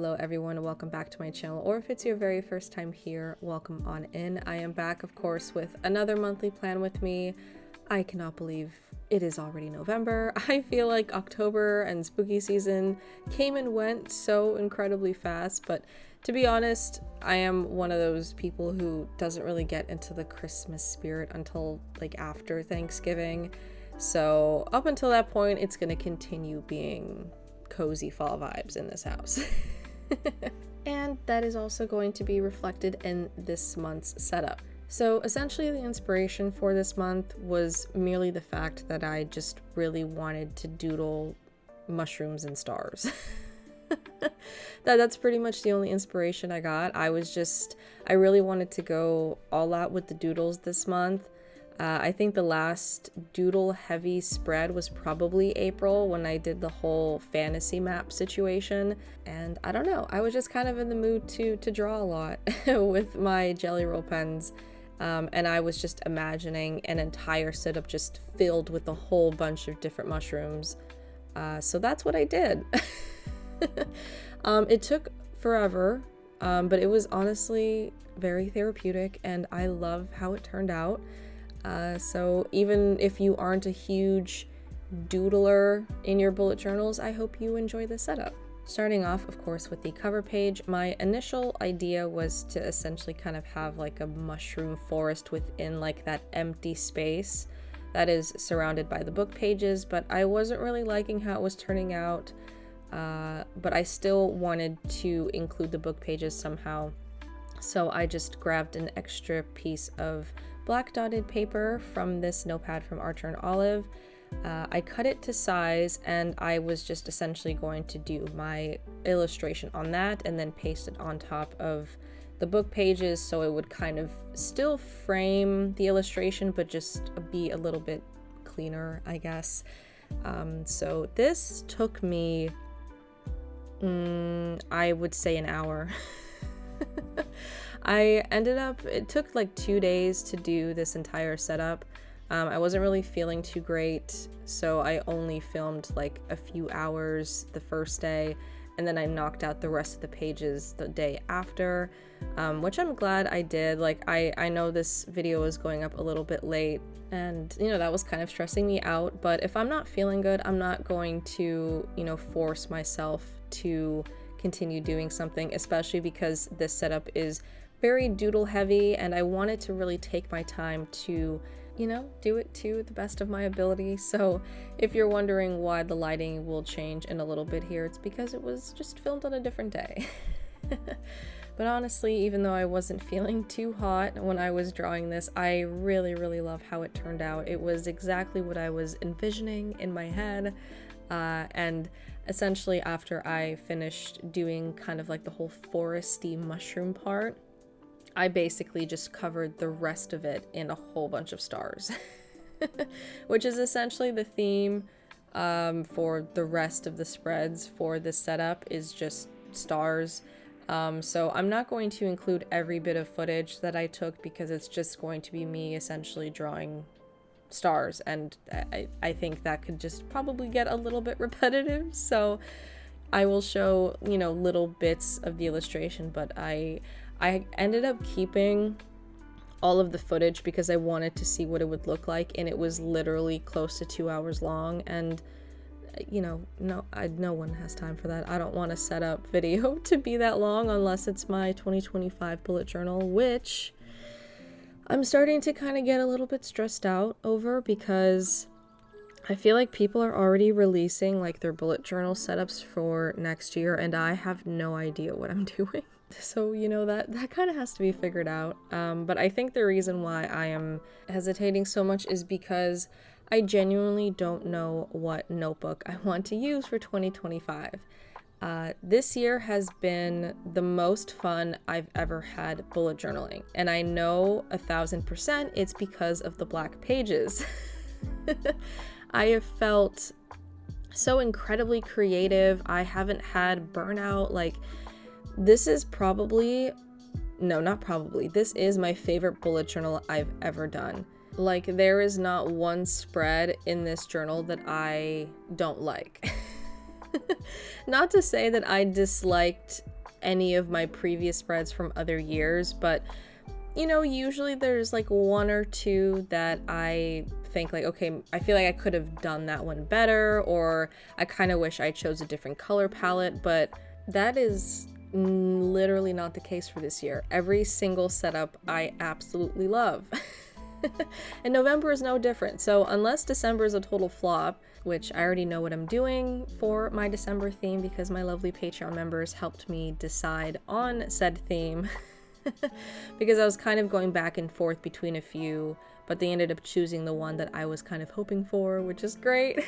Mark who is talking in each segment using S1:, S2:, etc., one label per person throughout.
S1: hello everyone, welcome back to my channel, or if it's your very first time here, welcome on in. I am back, of course, with another monthly plan with me. I cannot believe it is already November. I feel like October and spooky season came and went so incredibly fast, but to be honest, I am one of those people who doesn't really get into the Christmas spirit until like after Thanksgiving. So up until that point, it's gonna continue being cozy fall vibes in this house. And that is also going to be reflected in this month's setup. So essentially the inspiration for this month was merely the fact that I just really wanted to doodle mushrooms and stars. That's pretty much the only inspiration I got. I really wanted to go all out with the doodles this month. I think the last doodle-heavy spread was probably April when I did the whole fantasy map situation. And I don't know, I was just kind of in the mood to draw a lot with my Jelly Roll pens. And I was just imagining an entire setup just filled with a whole bunch of different mushrooms. So that's what I did. It took forever, but it was honestly very therapeutic and I love how it turned out. So even if you aren't a huge doodler in your bullet journals, I hope you enjoy the setup. Starting off, of course, with the cover page, my initial idea was to essentially kind of have like a mushroom forest within like that empty space that is surrounded by the book pages, but I wasn't really liking how it was turning out, but I still wanted to include the book pages somehow. So I just grabbed an extra piece of black dotted paper from this notepad from Archer & Olive. I cut it to size and I was just essentially going to do my illustration on that and then paste it on top of the book pages so it would kind of still frame the illustration but just be a little bit cleaner, I guess. So this took me, I would say an hour. It took like 2 days to do this entire setup. I wasn't really feeling too great, so I only filmed like a few hours the first day, and then I knocked out the rest of the pages the day after, which I'm glad I did. Like, I know this video is going up a little bit late, and you know, that was kind of stressing me out, but if I'm not feeling good, I'm not going to, you know, force myself to continue doing something, especially because this setup is very doodle heavy and I wanted to really take my time to, you know, do it to the best of my ability. So if you're wondering why the lighting will change in a little bit here, it's because it was just filmed on a different day. But honestly, even though I wasn't feeling too hot when I was drawing this, I really love how it turned out. It was exactly what I was envisioning in my head. And essentially after I finished doing kind of like the whole foresty mushroom part, I basically just covered the rest of it in a whole bunch of stars, which is essentially the theme for the rest of the spreads for this setup is just stars. So I'm not going to include every bit of footage that I took because it's just going to be me essentially drawing stars, and I think that could just probably get a little bit repetitive, so I will show, you know, little bits of the illustration, but I ended up keeping all of the footage because I wanted to see what it would look like, and it was literally close to 2 hours long, and you know, no one has time for that. I don't want to set up video to be that long unless it's my 2025 bullet journal, which I'm starting to kind of get a little bit stressed out over because I feel like people are already releasing like their bullet journal setups for next year and I have no idea what I'm doing. So, you know, that kind of has to be figured out. But I think the reason why I am hesitating so much is because I genuinely don't know what notebook I want to use for 2025. This year has been the most fun I've ever had bullet journaling, and I know 1000% it's because of the black pages. I have felt so incredibly creative. I haven't had burnout. Like, this is this is my favorite bullet journal I've ever done. Like, there is not one spread in this journal that I don't like. Not to say that I disliked any of my previous spreads from other years, but you know, usually there's like one or two that I think like, okay, I feel like I could have done that one better, or I kind of wish I chose a different color palette, but that is literally not the case for this year. Every single setup I absolutely love. And November is no different. So unless December is a total flop, which I already know what I'm doing for my December theme because my lovely Patreon members helped me decide on said theme. Because I was kind of going back and forth between a few, but they ended up choosing the one that I was kind of hoping for, which is great.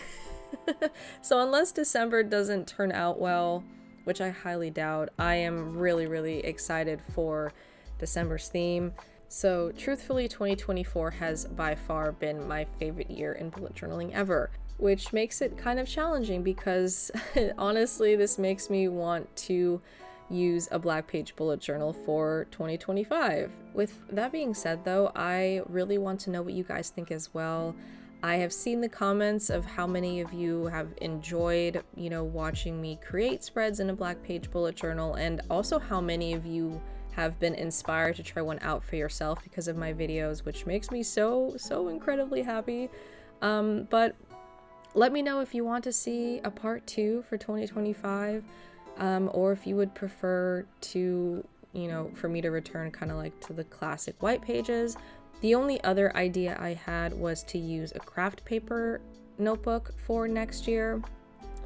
S1: So unless December doesn't turn out well, which I highly doubt, I am really, really excited for December's theme. So truthfully, 2024 has by far been my favorite year in bullet journaling ever, which makes it kind of challenging because honestly, this makes me want to use a black page bullet journal for 2025. With that being said though, I really want to know what you guys think as well. I have seen the comments of how many of you have enjoyed, you know, watching me create spreads in a black page bullet journal, and also how many of you have been inspired to try one out for yourself because of my videos, which makes me so incredibly happy. But let me know if you want to see a part 2 for 2025. Or if you would prefer to, you know, for me to return kind of like to the classic white pages. The only other idea I had was to use a craft paper notebook for next year,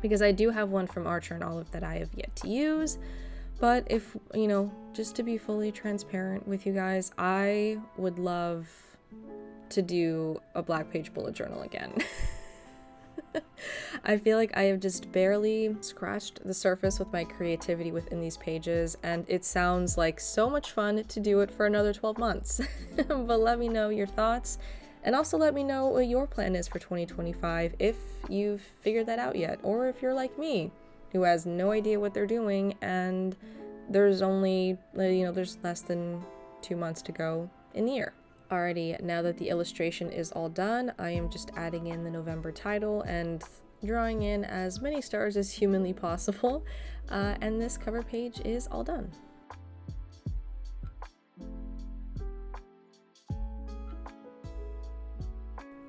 S1: because I do have one from Archer and Olive that I have yet to use. But if, you know, just to be fully transparent with you guys, I would love to do a black page bullet journal again. I feel like I have just barely scratched the surface with my creativity within these pages, and it sounds like so much fun to do it for another 12 months. But let me know your thoughts, and also let me know what your plan is for 2025 if you've figured that out yet, or if you're like me, who has no idea what they're doing, and there's only, you know, there's less than 2 months to go in the year. Alrighty, now that the illustration is all done, I am just adding in the November title and drawing in as many stars as humanly possible, and this cover page is all done.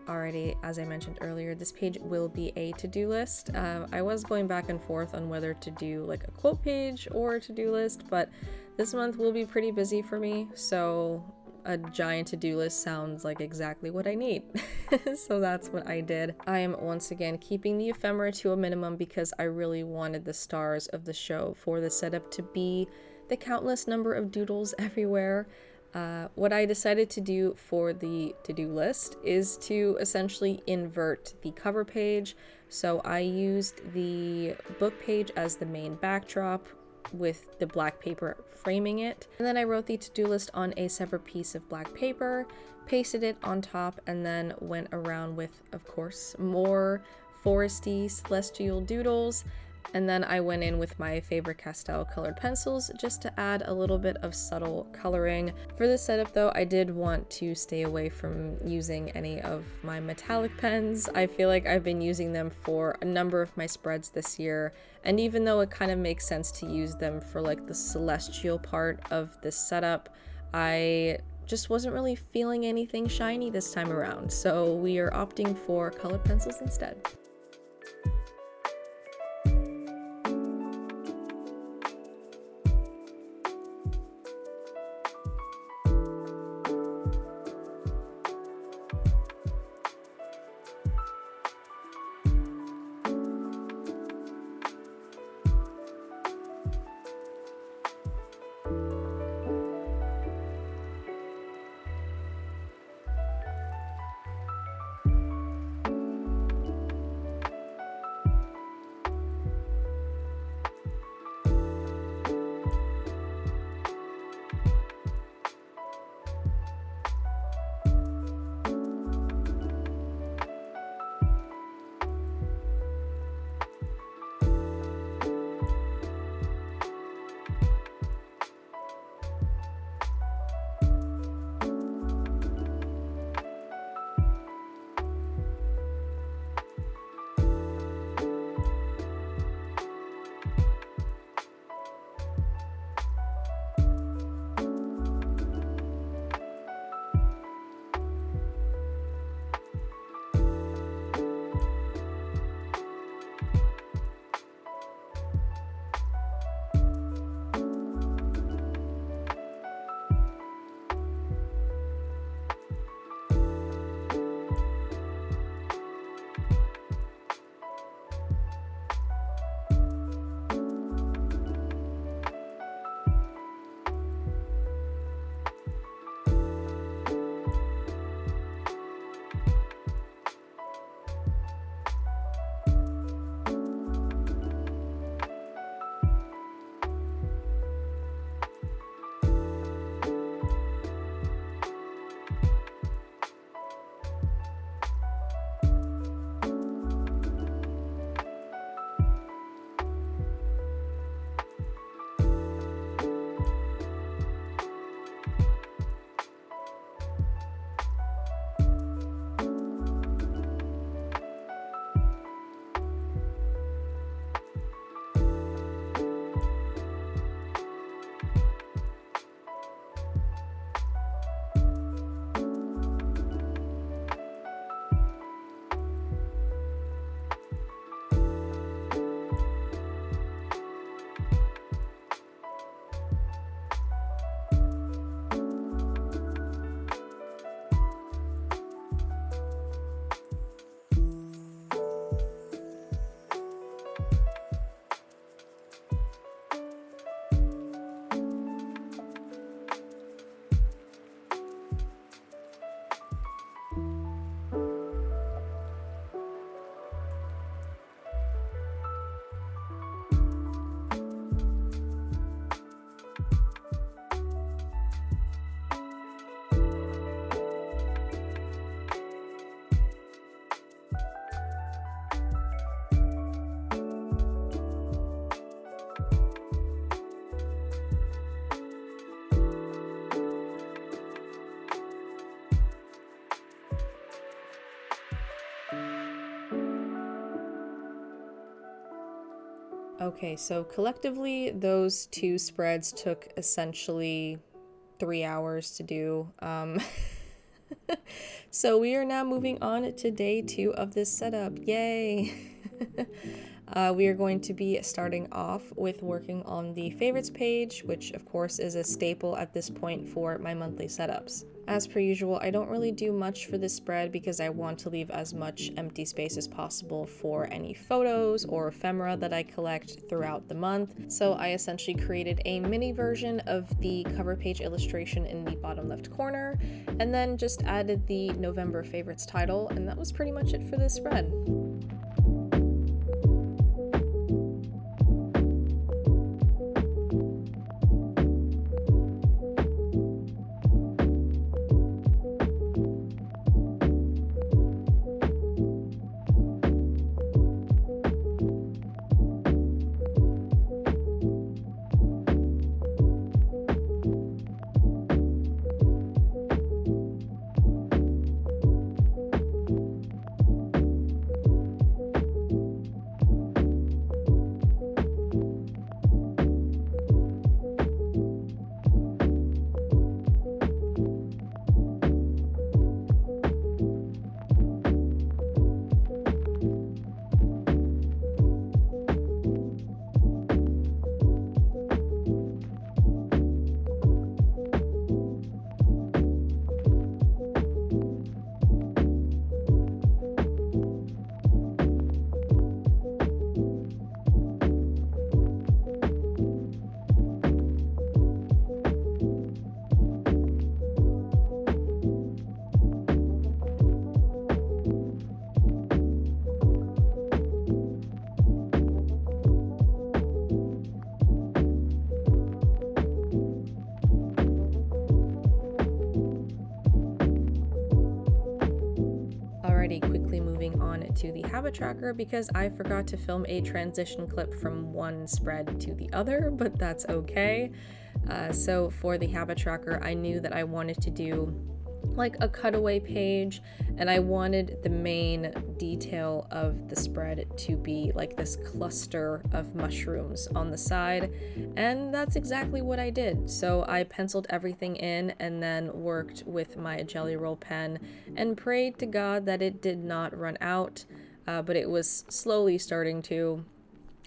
S1: Alrighty, as I mentioned earlier, this page will be a to-do list. I was going back and forth on whether to do like a quote page or a to-do list, but this month will be pretty busy for me, so a giant to-do list sounds like exactly what I need. So that's what I did. I am once again keeping the ephemera to a minimum because I really wanted the stars of the show for the setup to be the countless number of doodles everywhere. What I decided to do for the to-do list is to essentially invert the cover page. So I used the book page as the main backdrop, with the black paper framing it, and then I wrote the to-do list on a separate piece of black paper, pasted it on top, and then went around with, of course, more foresty celestial doodles. And then I went in with my 𝒂𝒅𝒔𝒆 colored pencils just to add a little bit of subtle coloring. For this setup though, I did want to stay away from using any of my metallic pens. I feel like I've been using them for a number of my spreads this year, and even though it kind of makes sense to use them for like the celestial part of this setup, I just wasn't really feeling anything shiny this time around, so we are opting for colored pencils instead. Okay, so collectively those two spreads took essentially 3 hours to do. So we are now moving on to day 2 of this setup. Yay! We are going to be starting off with working on the favorites page, which of course is a staple at this point for my monthly setups. As per usual, I don't really do much for this spread because I want to leave as much empty space as possible for any photos or ephemera that I collect throughout the month. So I essentially created a mini version of the cover page illustration in the bottom left corner, and then just added the November favorites title, and that was pretty much it for this spread. Quickly moving on to the habit tracker because I forgot to film a transition clip from one spread to the other, but that's okay. So for the habit tracker, I knew that I wanted to do like a cutaway page, and I wanted the main detail of the spread to be like this cluster of mushrooms on the side, and that's exactly what I did. So I penciled everything in and then worked with my Jelly Roll pen and prayed to God that it did not run out, but it was slowly starting to,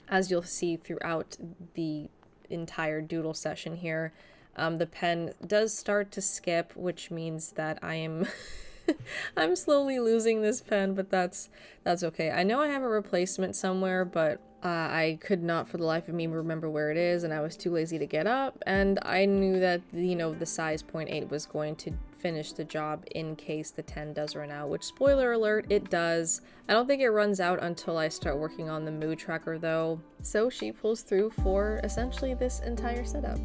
S1: as you'll see throughout the entire doodle session here. The pen does start to skip, which means that I am I'm slowly losing this pen, but that's okay. I know I have a replacement somewhere, but I could not for the life of me remember where it is, and I was too lazy to get up, and I knew that, you know, the size 0.8 was going to finish the job in case the 10 does run out, which, spoiler alert, it does. I don't think it runs out until I start working on the mood tracker though, so she pulls through for essentially this entire setup.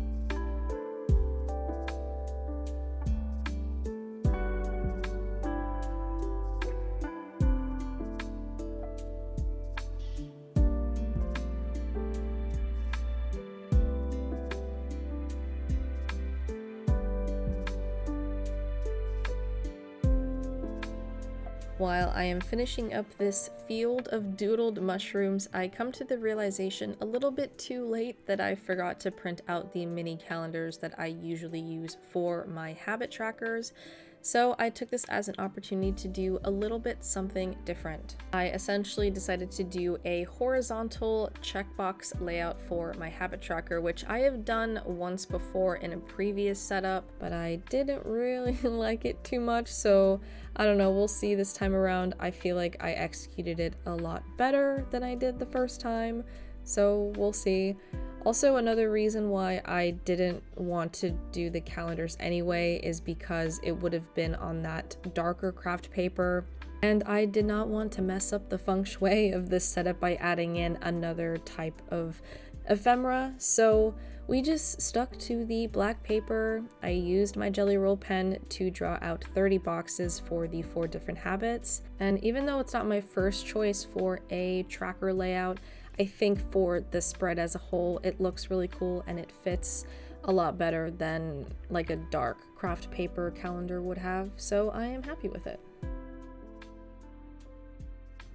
S1: While I am finishing up this field of doodled mushrooms, I come to the realization a little bit too late that I forgot to print out the mini calendars that I usually use for my habit trackers. So I took this as an opportunity to do a little bit something different. I essentially decided to do a horizontal checkbox layout for my habit tracker, which I have done once before in a previous setup, but I didn't really like it too much, so I don't know, we'll see this time around. I feel like I executed it a lot better than I did the first time, so we'll see. Also, another reason why I didn't want to do the calendars anyway is because it would have been on that darker craft paper, and I did not want to mess up the feng shui of this setup by adding in another type of ephemera, so we just stuck to the black paper. I used my Jelly Roll pen to draw out 30 boxes for the 4 different habits, and even though it's not my first choice for a tracker layout, I think for the spread as a whole, it looks really cool and it fits a lot better than like a dark craft paper calendar would have, so I am happy with it.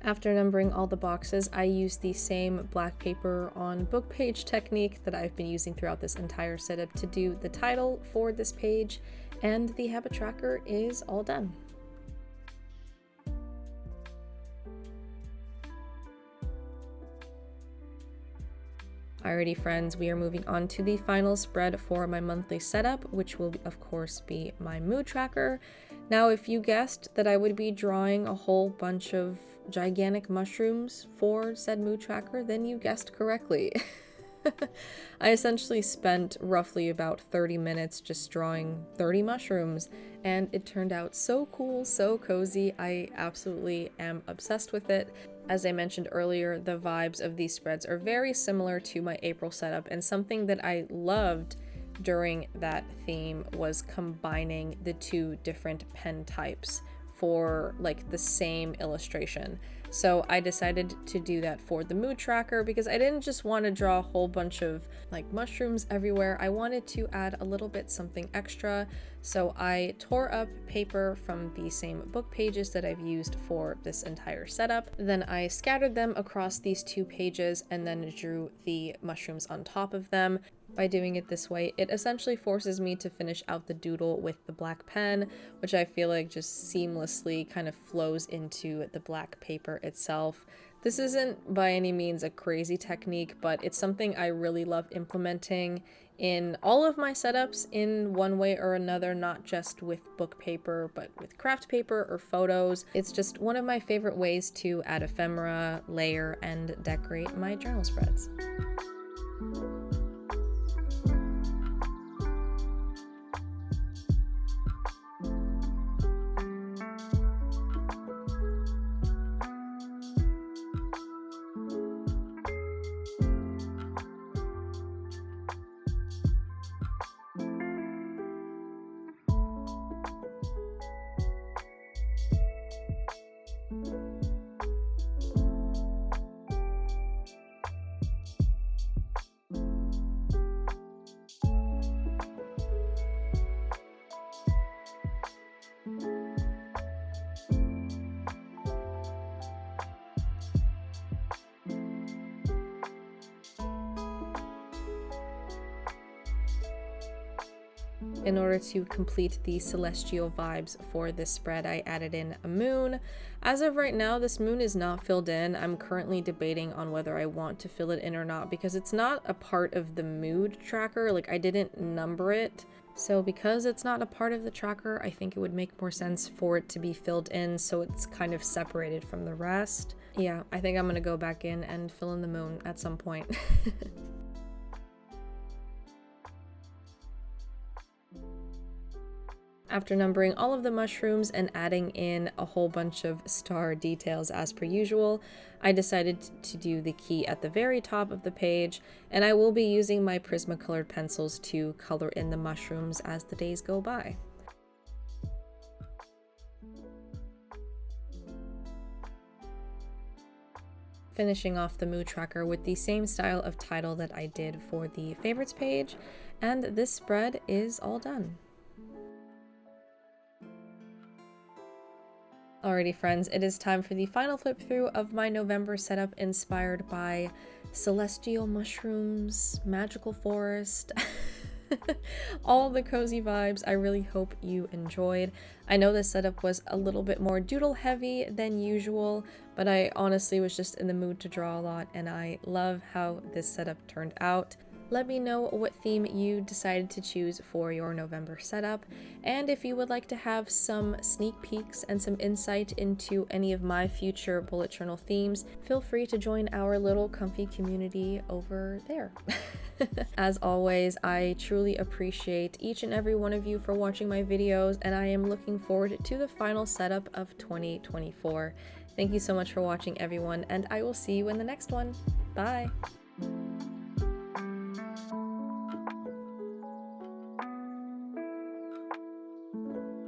S1: After numbering all the boxes, I used the same black paper on book page technique that I've been using throughout this entire setup to do the title for this page, and the habit tracker is all done. Alrighty friends, we are moving on to the final spread for my monthly setup, which will of course be my mood tracker. Now, if you guessed that I would be drawing a whole bunch of gigantic mushrooms for said mood tracker, then you guessed correctly. I essentially spent roughly about 30 minutes just drawing 30 mushrooms, and it turned out so cool, so cozy. I absolutely am obsessed with it. As I mentioned earlier, the vibes of these spreads are very similar to my April setup, and something that I loved during that theme was combining the two different pen types for like the same illustration. So I decided to do that for the mood tracker because I didn't just want to draw a whole bunch of like mushrooms everywhere. I wanted to add a little bit something extra. So I tore up paper from the same book pages that I've used for this entire setup. Then I scattered them across these two pages and then drew the mushrooms on top of them. By doing it this way, it essentially forces me to finish out the doodle with the black pen, which I feel like just seamlessly kind of flows into the black paper itself. This isn't by any means a crazy technique, but it's something I really love implementing in all of my setups in one way or another, not just with book paper, but with craft paper or photos. It's just one of my favorite ways to add ephemera, layer, and decorate my journal spreads. In order to complete the celestial vibes for this spread, I added in a moon. As of right now, this moon is not filled in. I'm currently debating on whether I want to fill it in or not because it's not a part of the mood tracker. Like, I didn't number it. So because it's not a part of the tracker, I think it would make more sense for it to be filled in so it's kind of separated from the rest. Yeah, I think I'm gonna go back in and fill in the moon at some point. After numbering all of the mushrooms and adding in a whole bunch of star details as per usual, I decided to do the key at the very top of the page, and I will be using my Prismacolor pencils to color in the mushrooms as the days go by. Finishing off the mood tracker with the same style of title that I did for the favorites page, and this spread is all done. Alrighty friends, it is time for the final flip through of my November setup inspired by celestial mushrooms, magical forest, all the cozy vibes. I really hope you enjoyed. I know this setup was a little bit more doodle heavy than usual, but I honestly was just in the mood to draw a lot and I love how this setup turned out. Let me know what theme you decided to choose for your November setup, and if you would like to have some sneak peeks and some insight into any of my future bullet journal themes, feel free to join our little comfy community over there. As always, I truly appreciate each and every one of you for watching my videos, and I am looking forward to the final setup of 2024. Thank you so much for watching, everyone, and I will see you in the next one. Bye!